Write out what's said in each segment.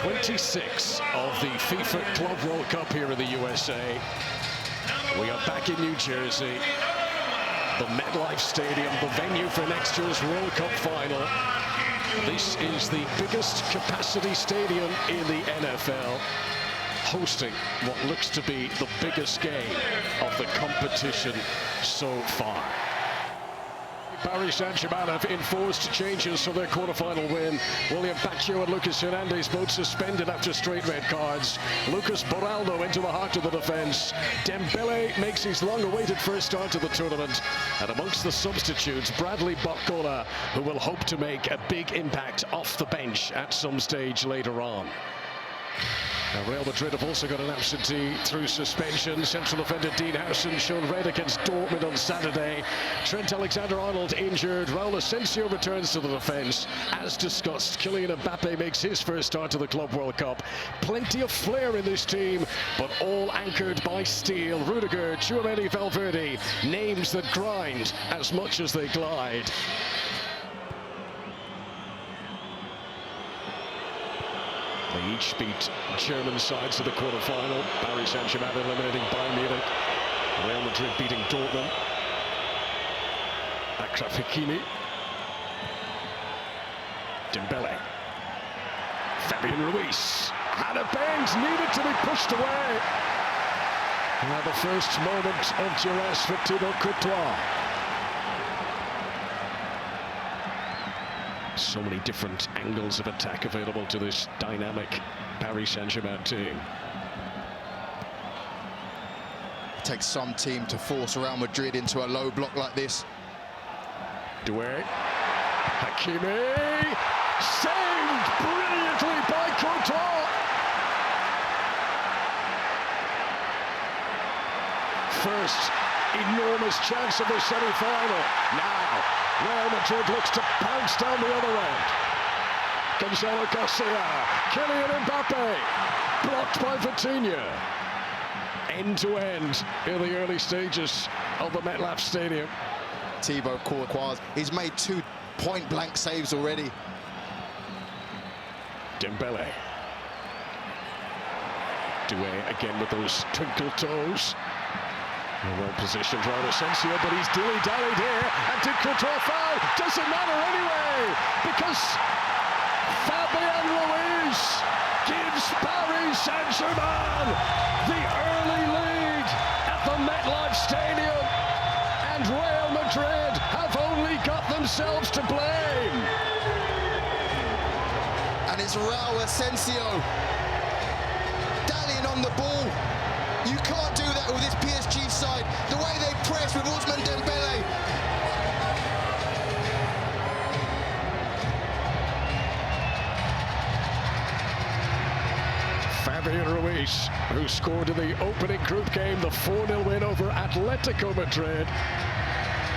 26 of the FIFA Club World Cup here in the USA. We are back in New Jersey, the MetLife Stadium, the venue for next year's World Cup final. This is the biggest capacity stadium in the NFL, hosting what looks to be the biggest game of the competition so far. Paris Saint-Germain have enforced changes for their quarterfinal win. William Baccio and Lucas Hernandez both suspended after straight red cards. Lucas Beraldo into the heart of the defence. Dembele makes his long-awaited first start to the tournament. And amongst the substitutes, Bradley Barcola, who will hope to make a big impact off the bench at some stage later on. Now, Real Madrid have also got an absentee through suspension. Central defender Dean Howson shown red against Dortmund on Saturday. Trent Alexander-Arnold injured. Raul Asensio returns to the defence. As discussed, Kylian Mbappe makes his first start to the Club World Cup. Plenty of flair in this team, but all anchored by steel. Rudiger, Tchouaméni, Valverde, names that grind as much as they glide. They each beat German sides to the quarterfinal. Paris Saint-Germain eliminating Bayern Munich. Real Madrid beating Dortmund. Achraf Hakimi. Dembele. Fabian Ruiz. Had a bend, needed to be pushed away. Now the first moment of duress for Thibaut Courtois. So many different angles of attack available to this dynamic Paris Saint-Germain team. It takes some team to force Real Madrid into a low block like this. Doué. Hakimi. Saved brilliantly by Courtois. First enormous chance of the semi-final. Now Real Madrid looks to pounce down the other end. Gonzalo Garcia, Kylian Mbappe, blocked by Vitinha. End-to-end in the early stages of the MetLife Stadium. Thibaut Courtois, he's made 2 point-blank saves already. Dembele. Doué again with those twinkle toes. Well positioned, Raul Asensio, but he's dilly-dallied here. And did Courtois foul? Doesn't matter anyway, because Fabian Ruiz gives Paris Saint-Germain the early lead at the MetLife Stadium. And Real Madrid have only got themselves to blame. And it's Raul Asensio dallying on the ball. You can't do that with this PSG side. The way they press with Ousmane Dembele. Fabian Ruiz, who scored in the opening group game, the 4-0 win over Atletico Madrid,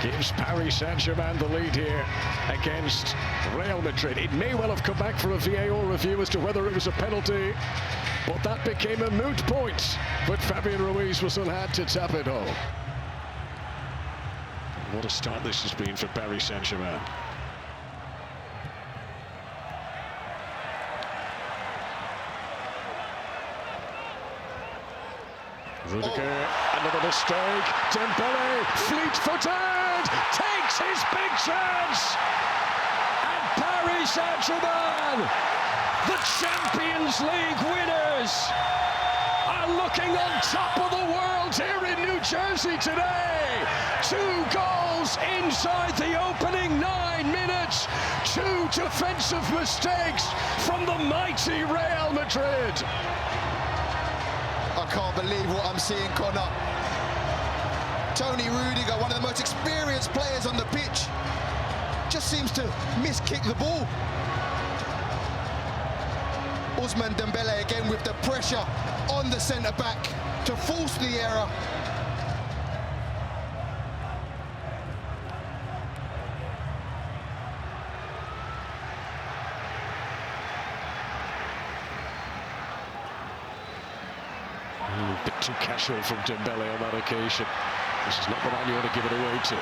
gives Paris Saint-Germain the lead here against Real Madrid. It may well have come back for a VAR review as to whether it was a penalty, but that became a moot point. But Fabian Ruiz was had to tap it home. What a start this has been for Paris Saint-Germain. Rudiger, another mistake. Dembele, fleet-footed, takes his big chance. And Paris Saint-Germain, the Champions League winners, are looking on top of the world here in New Jersey today. 2 goals inside the opening 9 minutes. 2 defensive mistakes from the mighty Real Madrid. I can't believe what I'm seeing, Connor. Tony Rudiger, one of the most experienced players on the pitch, just seems to miskick the ball. Ousmane Dembele again with the pressure on the centre-back to force the error. A bit too casual from Dembele on that occasion. This is not the man you want to give it away to.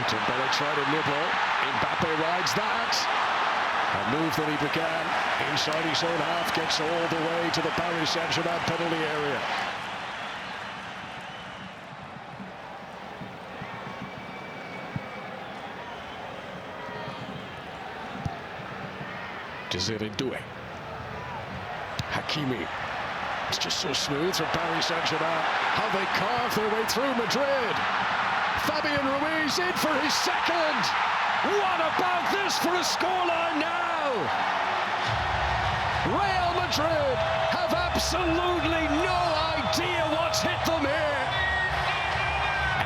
Dembele tried a nibble. Mbappe rides that. A move that he began inside his own half gets all the way to the Paris Saint-Germain penalty area. DAZN. Hakimi. It's just so smooth for Paris Saint-Germain. How they carve their way through Madrid. Fabian Ruiz in for his second. What about this for a scoreline now? Real Madrid have absolutely no idea what's hit them here.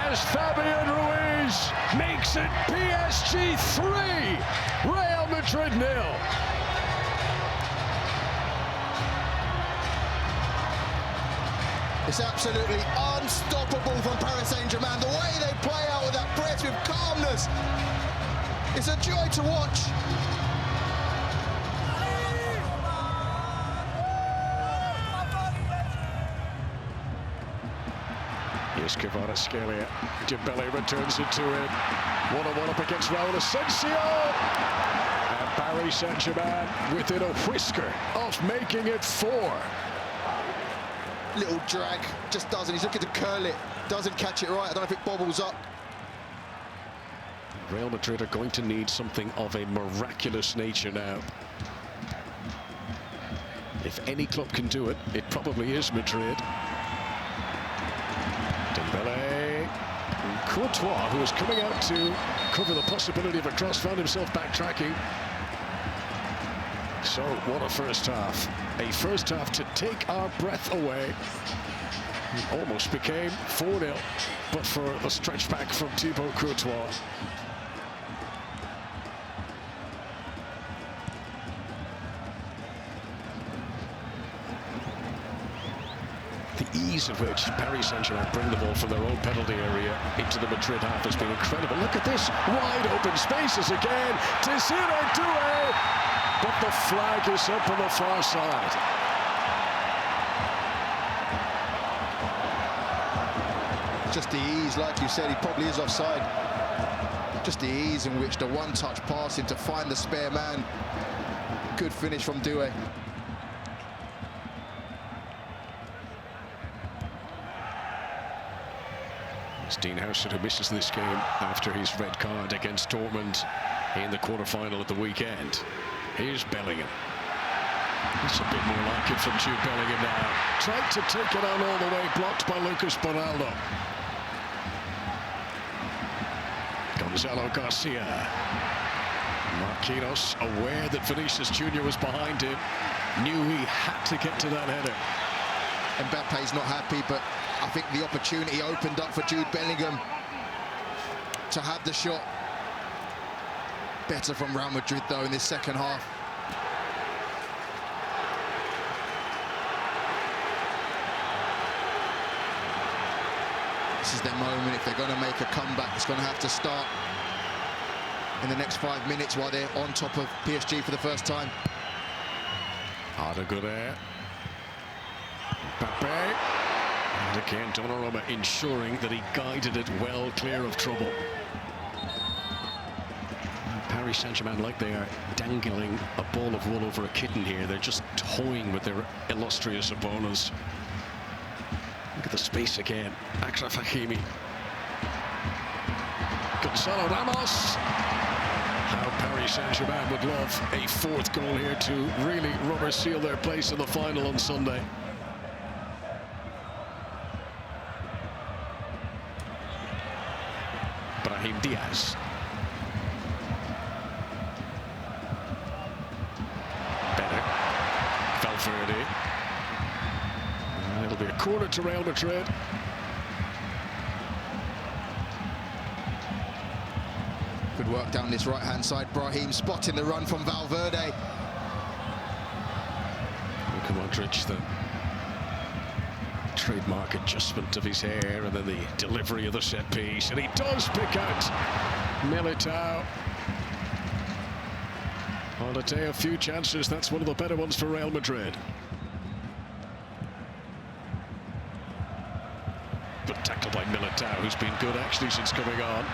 As Fabian Ruiz makes it PSG 3, Real Madrid 0. It's absolutely unstoppable from Paris Saint-Germain. The way they play out with that press with calmness. It's a joy to watch. Here's Kvaratskhelia. Dembele returns it to him. 1-on-1 up against Raul Asensio. And Paris Saint-Germain within a whisker of making it 4. Little drag, just doesn't. He's looking to curl it, doesn't catch it right. I don't know if it bobbles up. Real Madrid are going to need something of a miraculous nature now. If any club can do it, it probably is Madrid. Dembele. Courtois, who was coming out to cover the possibility of a cross, found himself backtracking. So, what a first half. A first half to take our breath away. It almost became 4-0, but for a stretch back from Thibaut Courtois. The ease at which Paris Saint-Germain bring the ball from their own penalty area into the Madrid half has been incredible. Look at this, wide open spaces again. DAZN. But the flag is up on the far side. Just the ease, like you said, he probably is offside. Just the ease in which the one-touch passing to find the spare man. Good finish from Doué. It's Dean Howson who misses this game after his red card against Dortmund in the quarter-final at the weekend. Here's Bellingham. It's a bit more like it from Jude Bellingham now. Tried to take it on all the way, blocked by Lucas Ronaldo. Gonzalo Garcia. Marquinhos, aware that Vinicius Jr. was behind him, knew he had to get to that header. Mbappe's not happy, but I think the opportunity opened up for Jude Bellingham to have the shot. Better from Real Madrid, though, in this second half. This is their moment. If they're going to make a comeback, it's going to have to start in the next 5 minutes while they're on top of PSG for the first time. Arda Güler. Mbappe. And again, Donnarumma ensuring that he guided it well clear of trouble. Paris Saint-Germain, like they are dangling a ball of wool over a kitten here. They're just toying with their illustrious opponents. Look at the space again. Achraf Hakimi. Gonzalo Ramos. How Paris Saint-Germain would love a 4th goal here to really rubber seal their place in the final on Sunday. Brahim Diaz. Valverde. It'll be a corner to Real Madrid. Good work down this right-hand side. Brahim spotting the run from Valverde. Luka Modric, the trademark adjustment of his hair, and then the delivery of the set piece, and he does pick out Militao. On a day of few chances, that's one of the better ones for Real Madrid. Good tackle by Militao, who's been good actually since coming on.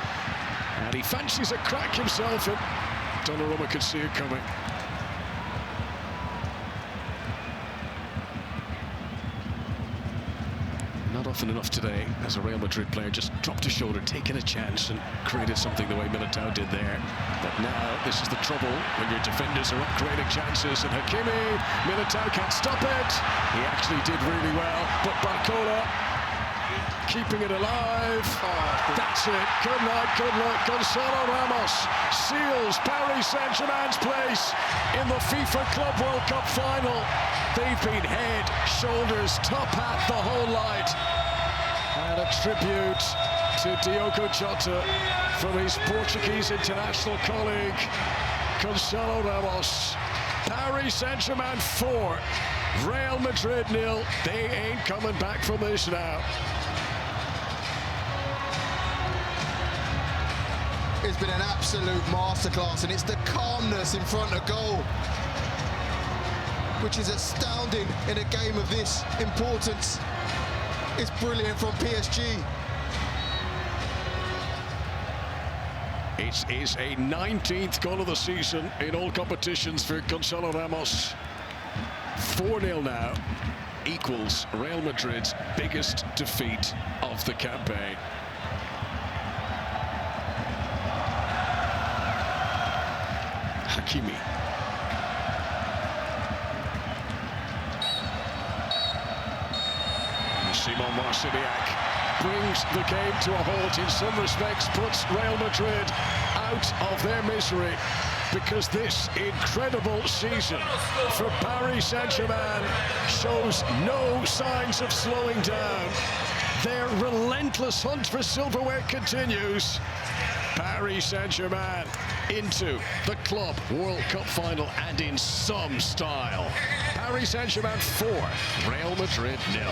And he fancies a crack himself, and Donnarumma could see it coming. often enough today as a Real Madrid player just dropped a shoulder, taking a chance and created something the way Militao did there. But now this is the trouble when your defenders are up creating chances, and Hakimi, Militao can't stop it. He actually did really well, but Barcola keeping it alive. Oh, that's it. Good luck, good luck. Gonzalo Ramos seals Paris Saint-Germain's place in the FIFA Club World Cup final. They've been head, shoulders, top hat, the whole lot. And a tribute to Diogo Jota from his Portuguese international colleague, Gonzalo Ramos. Paris Saint-Germain 4, Real Madrid 0. They ain't coming back from this now. It's been an absolute masterclass, and it's the calmness in front of goal which is astounding in a game of this importance. It's brilliant from PSG. It is a 19th goal of the season in all competitions for Gonzalo Ramos. 4-0 now, equals Real Madrid's biggest defeat of the campaign. Hakimi. Simon Marciniak brings the game to a halt, in some respects puts Real Madrid out of their misery, because this incredible season for Paris Saint-Germain shows no signs of slowing down. Their relentless hunt for silverware continues. Paris Saint-Germain into the Club World Cup final, and in some style. Paris Saint-Germain 4, Real Madrid 0.